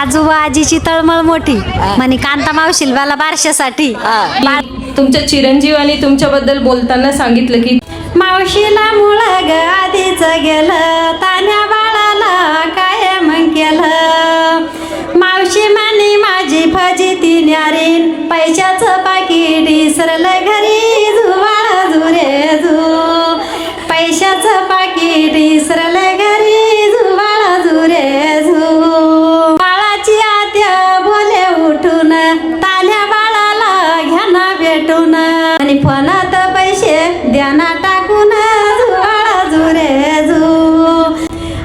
आजोबा आजीची तळमळ मोठी म्हणे कांता मावशीला बारशासाठी तुमच्या चिरंजीव आणि तुमच्याबद्दल बोलताना सांगितलं की मावशीला मुळ ग आधीच गेलं तान्या बाळाला काय मग केलं मावशी म्हणे माझी फजिती न्यारीन पैशाचं पाकीट इसरलं घरी झुवाळ झुरे झू पैशाचं पाकीट इसरलं घरी झुवाळ झुरे झू बाळाची आत्या बोले उठून तान्या बाळाला घ्या ना भेटून आणि फोनात पैसे द्याना टाकून झुवाळ झुरे झू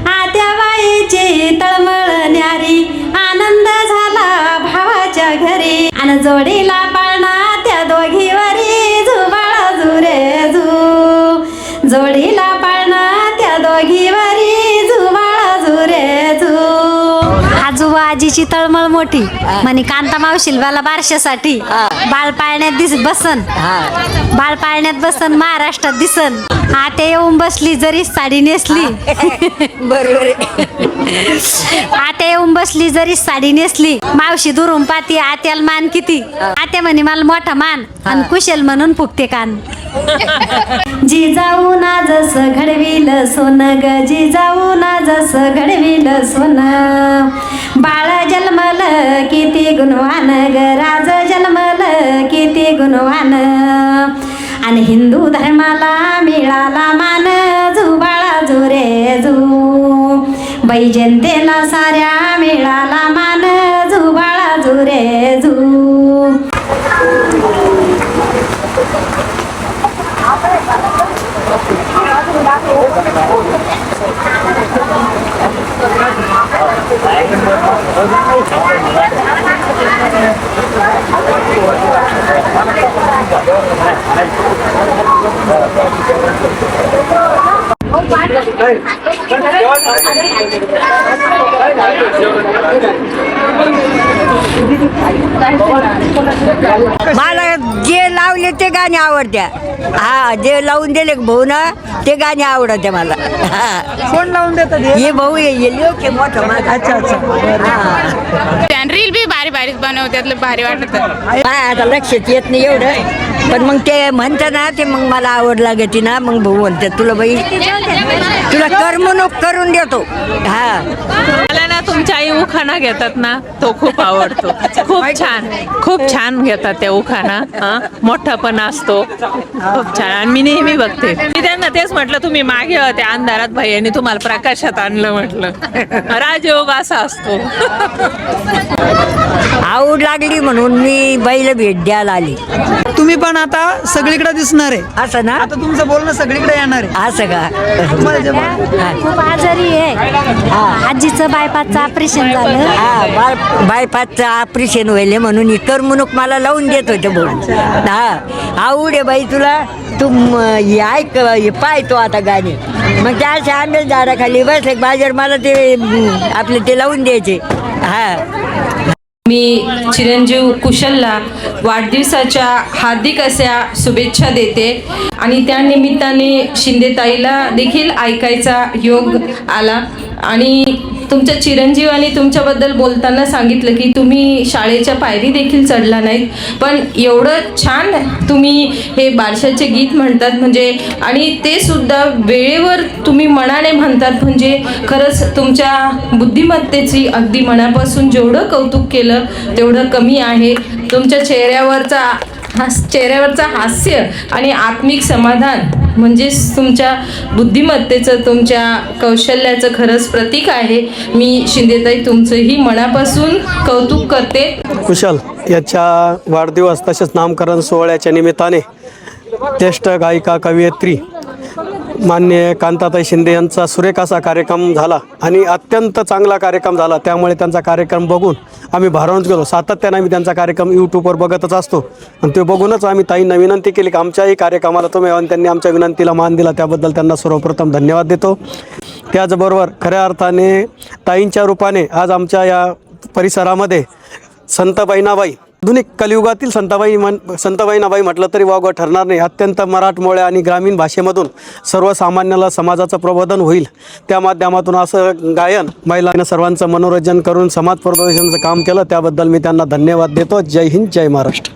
आत्या बाईची तळमळ न्यारी आनंद झाला भावाच्या घरी आणि जोडीला पाळणा त्या दोघीवरी झुवाळ झुरे झू जोडीला पाळणा त्या दोघीवरी झुवाळ झुरे झू आजोबा आजीची तळमळ मोठी म्हणे कांता मावशीला बारशासाठी बाळ पाळण्यात बसन बाळ पाळण्यात बसन महाराष्ट्रात दिसन आते येऊन बसली जरी साडी नेसली बरोबर आते येऊन बसली जरी साडी नेसली मावशी दुरून पाती आत्याला मान किती आते म्हणे मला मोठा मान आणि कुशल म्हणून फुकते कान जी जाऊ ना जसं घडविल सोनं ग जी जाऊ ना जसं घडविल सोनं बाळ जन्मल किती गुणवान ग राज जन्मल किती गुणवान आणि हिंदू धर्माला मिळाला मान झुबाळा झुरे झू वैजयंतेला साऱ्या मिळाला मान झुबाळा झुरे झू मला जे लावले ते गाणे आवडत्या हा जे लावून दिले भाऊ ना ते गाणे आवडते मला कोण लावून देतात हे भाऊ येईल मोठं माझा अच्छा अच्छा रील बी भारी भारी बनवतात भारी वाटत आता लक्षात येत नाही एवढं पण मग ते म्हणतात ना ते मग मला आवड लागते ना मग भाऊ म्हणतात तुला बाई तुला करमणूक करून देतो हा मला ना तुमच्या आई उखाणा घेतात ना तो खूप आवडतो खूप छान घेतात त्या उखाणा मोठा पण असतो खूप छान आणि मी नेहमी बघते मी त्यांना तेच म्हटलं तुम्ही मागे होते अंधारात भैयाने तुम्हाला प्रकाशात आणलं म्हटलं राजयोग असा असतो आवड लागली म्हणून मी बाईला भेट द्यायला आली तुम्ही पण आता सगळीकडे दिसणार आहे असं ना आता तुमचं बोलणं सगळीकडे येणार आहे असं का खूप आजारी आहे आजीचं बायपासचं ऑपरेशन झालं हा बायपासचं ऑपरेशन व्हायले म्हणून ही करमणूक मला लावून देत होते भाऊ हा आवड आहे बाई तुला तू हे ऐक हे पाहतो आता गाणे मग त्या अशा आंबे झाडाखाली बस एक बाजार मला ते आपले ते लावून द्यायचे हा मी चिरंजीव कुशलला वाढदिवसाच्या हार्दिक अशा शुभेच्छा देते आणि त्या निमित्ताने शिंदेताईला देखील ऐकायचा योग आला आणि तुमच्या चिरंजीव आणि तुमच्याबद्दल बोलताना सांगितलं की तुम्ही शाळेच्या पायरी देखील चढला नाहीत पण एवढं छान तुम्ही हे बारशाचे गीत म्हणतात म्हणजे आणि ते सुद्धा वेळेवर तुम्ही मनाने म्हणतात म्हणजे खरंच तुमच्या बुद्धिमत्तेची अगदी मनापासून जेवढं कौतुक केलं तेवढं कमी आहे तुमच्या चेहऱ्यावरचा हास्य आणि आत्मिक समाधान म्हणजेच तुमच्या बुद्धिमत्तेचं तुमच्या कौशल्याचं खरंच प्रतीक आहे मी शिंदेताई तुमचंही मनापासून कौतुक करते कुशल याच्या वाढदिवस तसेच नामकरण सोहळ्याच्या निमित्ताने ज्येष्ठ गायिका कवयित्री माननीय कांताताई शिंदे यांचा सुरेख असा कार्यक्रम झाला आणि अत्यंत चांगला कार्यक्रम झाला त्यामुळे त्यांचा कार्यक्रम बघून आम्ही भारावून गेलो सातत्याने आम्ही त्यांचा कार्यक्रम यूट्यूबवर बघतच असतो आणि ते बघूनच आम्ही ताईंना विनंती केली की आमच्याही कार्यक्रमाला तुम्ही आणि त्यांनी आमच्या विनंतीला मान दिला त्याबद्दल त्यांना सर्वप्रथम धन्यवाद देतो त्याचबरोबर खऱ्या अर्थाने ताईंच्या रूपाने आज आमच्या या परिसरामध्ये संत बहिणाबाई आधुनिक कलियुगातील संतबाईनाबाई म्हटलं तरी वावगं ठरणार नाही. अत्यंत मराठमोळ्या आणि ग्रामीण भाषेमधून सर्वसामान्याला समाजाचं प्रबोधन होईल त्या माध्यमातून असं गायन महिलांना सर्वांचं मनोरंजन करून समाज प्रबोधनाचं काम केलं. त्याबद्दल मी त्यांना धन्यवाद देतो. जय हिंद, जय महाराष्ट्र.